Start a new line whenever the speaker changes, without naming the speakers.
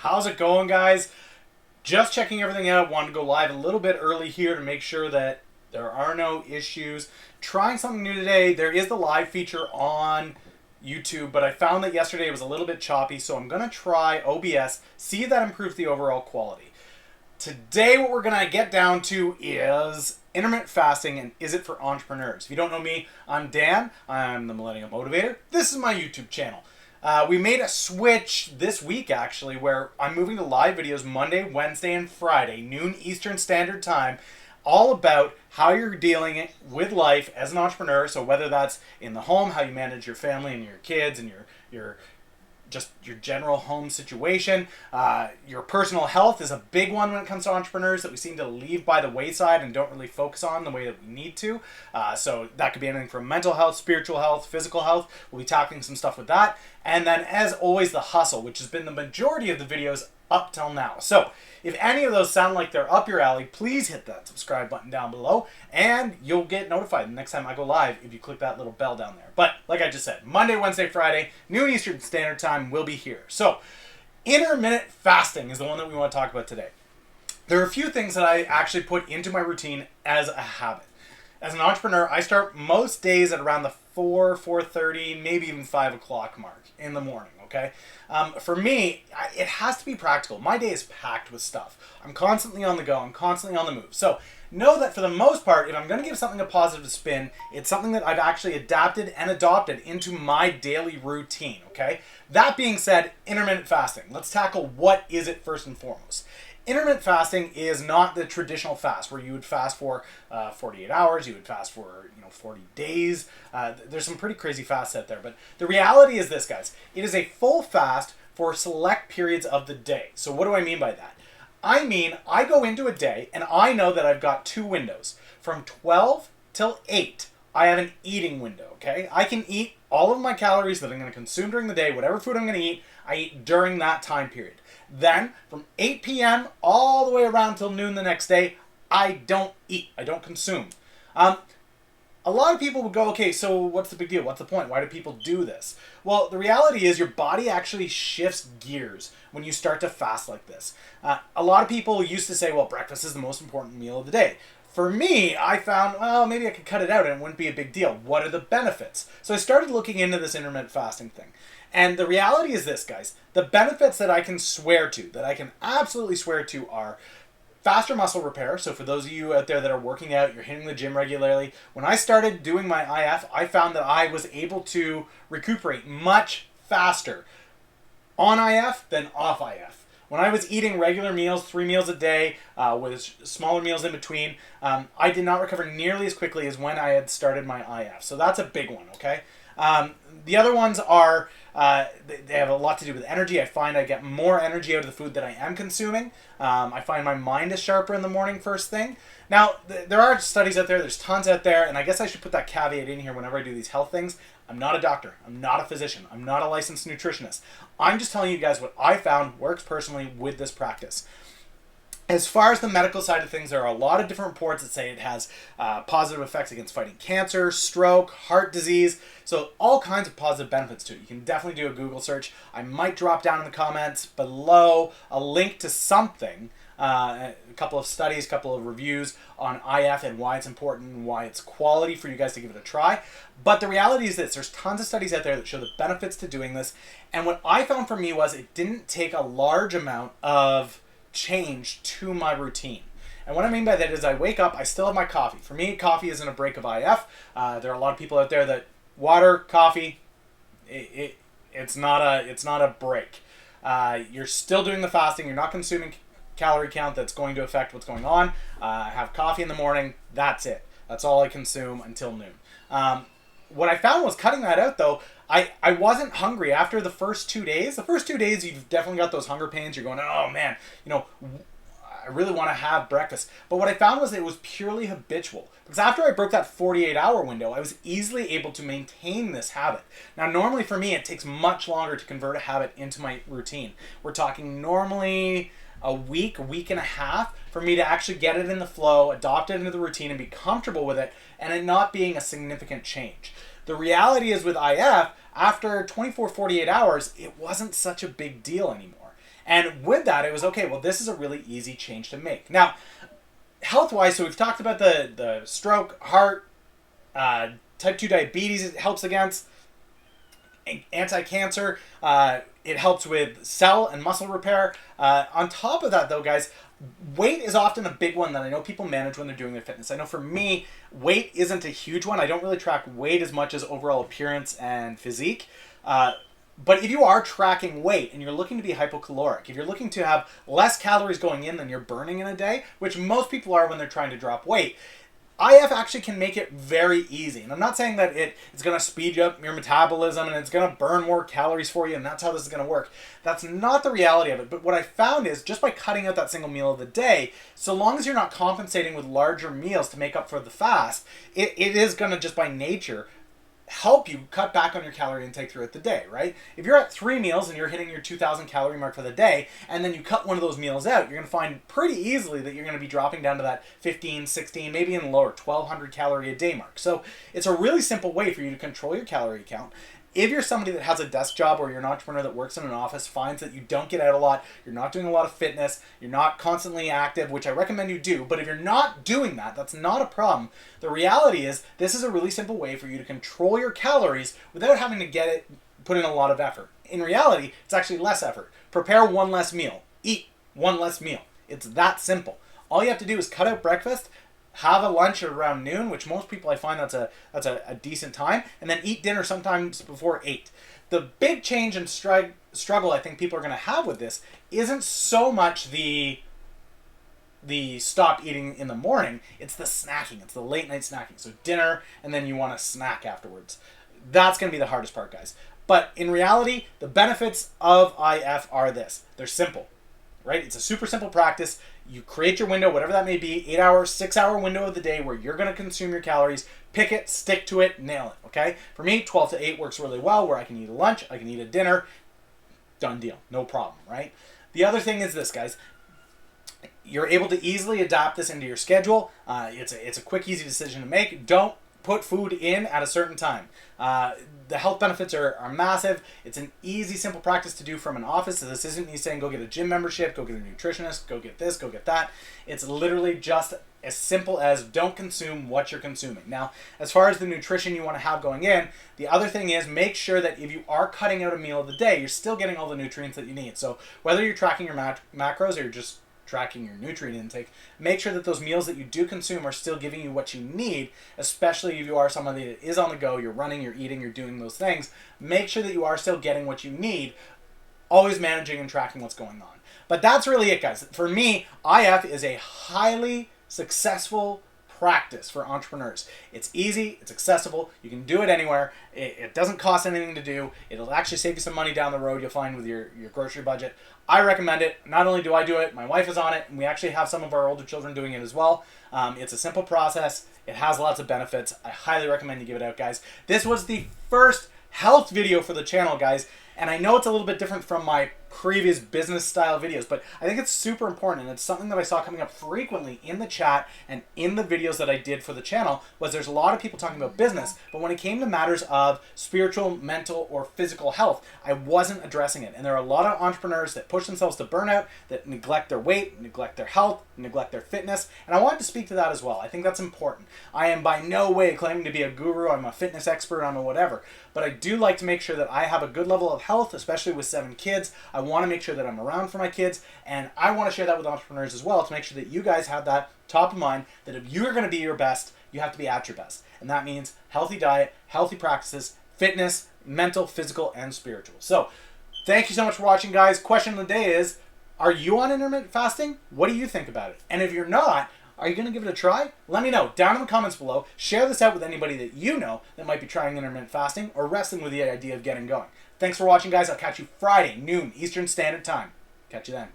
How's it going, guys? Just checking everything out. Wanted to go live a little bit early here to make sure that there are no issues. Trying something new today. There is the live feature on YouTube, but I found that yesterday it was a little bit choppy, so I'm going to try OBS, see if that improves the overall quality. Today, what we're going to get down to is intermittent fasting, and is it for entrepreneurs? If you don't know me, I'm Dan. I'm the Millennial Motivator. This is my YouTube channel. We made a switch this week, actually, where I'm moving to live videos Monday, Wednesday, and Friday, noon Eastern Standard Time, all about how you're dealing with life as an entrepreneur. So whether that's in the home, how you manage your family and your kids and your general home situation. Your personal health is a big one when it comes to entrepreneurs that we seem to leave by the wayside and don't really focus on the way that we need to. So that could be anything from mental health, spiritual health, physical health. We'll be tackling some stuff with that. And then, as always, the hustle, which has been the majority of the videos up till now. So if any of those sound like they're up your alley, please hit that subscribe button down below and you'll get notified the next time I go live if you click that little bell down there. But like I just said, Monday, Wednesday, Friday, noon Eastern Standard Time, will be here. So intermittent fasting is the one that we want to talk about today. There are a few things that I actually put into my routine as a habit. As an entrepreneur, I start most days at around the 4:30, maybe even 5 o'clock mark in the morning, okay? For me, it has to be practical. My day is packed with stuff. I'm constantly on the go. I'm constantly on the move. So know that for the most part, if I'm going to give something a positive spin, it's something that I've actually adapted and adopted into my daily routine, okay? That being said, intermittent fasting. Let's tackle what is it first and foremost. Intermittent fasting is not the traditional fast where you would fast for 48 hours, you would fast for 40 days. There's some pretty crazy fasts out there, but the reality is this, guys. It is a full fast for select periods of the day. So what do I mean by that? I mean, I go into a day and I know that I've got two windows. From 12 till 8, I have an eating window, okay? I can eat all of my calories that I'm going to consume during the day, whatever food I'm going to eat, I eat during that time period. Then, from 8 p.m. all the way around till noon the next day, I don't eat. I don't consume. A lot of people would go, okay, so what's the big deal? What's the point? Why do people do this? Well, the reality is your body actually shifts gears when you start to fast like this. A lot of people used to say, well, breakfast is the most important meal of the day. For me, I found, well, maybe I could cut it out and it wouldn't be a big deal. What are the benefits? So I started looking into this intermittent fasting thing. And the reality is this, guys. The benefits that I can swear to, that I can absolutely swear to, are faster muscle repair. So for those of you out there that are working out, you're hitting the gym regularly. When I started doing my IF, I found that I was able to recuperate much faster on IF than off IF. When I was eating regular meals, 3 meals a day, with smaller meals in between, I did not recover nearly as quickly as when I had started my IF. So that's a big one, okay? The other ones are, they have a lot to do with energy. I find I get more energy out of the food that I am consuming. I find my mind is sharper in the morning first thing. Now, there are studies out there, there's tons out there, and I guess I should put that caveat in here whenever I do these health things. I'm not a doctor. I'm not a physician. I'm not a licensed nutritionist. I'm just telling you guys what I found works personally with this practice. As far as the medical side of things, there are a lot of different reports that say it has positive effects against fighting cancer, stroke, heart disease. So all kinds of positive benefits to it. You can definitely do a Google search. I might drop down in the comments below a link to something, a couple of studies, a couple of reviews on IF and why it's important and why it's quality for you guys to give it a try. But the reality is this, there's tons of studies out there that show the benefits to doing this. And what I found for me was it didn't take a large amount of change to my routine. And what I mean by that is I wake up, I still have my coffee. For me, coffee isn't a break of IF. There are a lot of people out there that water, coffee, it's not a break. You're still doing the fasting. You're not consuming calorie count that's going to affect what's going on. I have coffee in the morning. That's it. That's all I consume until noon. What I found was cutting that out, though, I wasn't hungry after the first 2 days. The first 2 days, you've definitely got those hunger pains. You're going, oh, man, I really want to have breakfast. But what I found was it was purely habitual. Because after I broke that 48-hour window, I was easily able to maintain this habit. Now, normally for me, it takes much longer to convert a habit into my routine. We're talking normally a week and a half for me to actually get it in the flow, adopt it into the routine, and be comfortable with it, and it not being a significant change. The reality is with IF, after 24, 48 hours, it wasn't such a big deal anymore. And with that, it was, okay, well, this is a really easy change to make. Now, health-wise, so we've talked about the stroke, heart, type 2 diabetes it helps against, anti-cancer, it helps with cell and muscle repair. On top of that, though, guys, weight is often a big one that I know people manage when they're doing their fitness. I know for me, weight isn't a huge one. I don't really track weight as much as overall appearance and physique. But if you are tracking weight and you're looking to be hypocaloric, if you're looking to have less calories going in than you're burning in a day, which most people are when they're trying to drop weight, IF actually can make it very easy. And I'm not saying that it's going to speed up your metabolism and it's going to burn more calories for you and that's how this is going to work. That's not the reality of it. But what I found is just by cutting out that single meal of the day, so long as you're not compensating with larger meals to make up for the fast, it is going to just by nature help you cut back on your calorie intake throughout the day, right? If you're at 3 meals and you're hitting your 2,000 calorie mark for the day, and then you cut one of those meals out, you're going to find pretty easily that you're going to be dropping down to that 15, 16, maybe even lower, 1,200 calorie a day mark. So it's a really simple way for you to control your calorie count. If you're somebody that has a desk job or you're an entrepreneur that works in an office, finds that you don't get out a lot, you're not doing a lot of fitness, you're not constantly active, which I recommend you do, but if you're not doing that, that's not a problem. The reality is this is a really simple way for you to control your calories without having to put in a lot of effort. In reality, it's actually less effort. Prepare one less meal. Eat one less meal. It's that simple. All you have to do is cut out breakfast, have a lunch around noon, which most people I find that's a decent time, and then eat dinner sometimes before 8. The big change and struggle I think people are going to have with this isn't so much the stop eating in the morning, it's the snacking, it's the late night snacking. So dinner, and then you want to snack afterwards. That's going to be the hardest part, guys. But in reality, the benefits of IF are this. They're simple, right? It's a super simple practice. You create your window, whatever that may be, 8-hour, 6-hour window of the day where you're going to consume your calories. Pick it, stick to it, nail it, okay? For me, 12 to 8 works really well, where I can eat a lunch, I can eat a dinner. Done deal. No problem, right? The other thing is this, guys. You're able to easily adapt this into your schedule. It's a quick, easy decision to make. Don't put food in at a certain time. The health benefits are massive. It's an easy, simple practice to do from an office. So this isn't me saying go get a gym membership, go get a nutritionist, go get this, go get that. It's literally just as simple as don't consume what you're consuming. Now, as far as the nutrition you want to have going in, the other thing is make sure that if you are cutting out a meal of the day, you're still getting all the nutrients that you need. So whether you're tracking your macros or you're just tracking your nutrient intake, make sure that those meals that you do consume are still giving you what you need, especially if you are somebody that is on the go, you're running, you're eating, you're doing those things. Make sure that you are still getting what you need, always managing and tracking what's going on. But that's really it, guys. For me, IF is a highly successful practice for entrepreneurs. It's easy, it's accessible, you can do it anywhere, it doesn't cost anything to do, it'll actually save you some money down the road, you'll find with your grocery budget. I recommend it. Not only do I do it, my wife is on it, and we actually have some of our older children doing it as well. It's a simple process, it has lots of benefits. I highly recommend you give it out, guys. This was the first health video for the channel, guys, and I know it's a little bit different from my previous business style videos, but I think it's super important, and it's something that I saw coming up frequently in the chat and in the videos that I did for the channel, was there's a lot of people talking about business, but when it came to matters of spiritual, mental, or physical health, I wasn't addressing it. And there are a lot of entrepreneurs that push themselves to burnout, that neglect their weight, neglect their health, neglect their fitness, and I wanted to speak to that as well. I think that's important. I am by no way claiming to be a guru, I'm a fitness expert, I'm a whatever, but I do like to make sure that I have a good level of health, especially with 7 kids. I want to make sure that I'm around for my kids, and I want to share that with entrepreneurs as well to make sure that you guys have that top of mind, that if you're going to be your best, you have to be at your best. And that means healthy diet, healthy practices, fitness, mental, physical, and spiritual. So, thank you so much for watching, guys. Question of the day is, are you on intermittent fasting? What do you think about it? And if you're not, are you going to give it a try? Let me know down in the comments below. Share this out with anybody that you know that might be trying intermittent fasting or wrestling with the idea of getting going. Thanks for watching, guys. I'll catch you Friday, noon, Eastern Standard Time. Catch you then.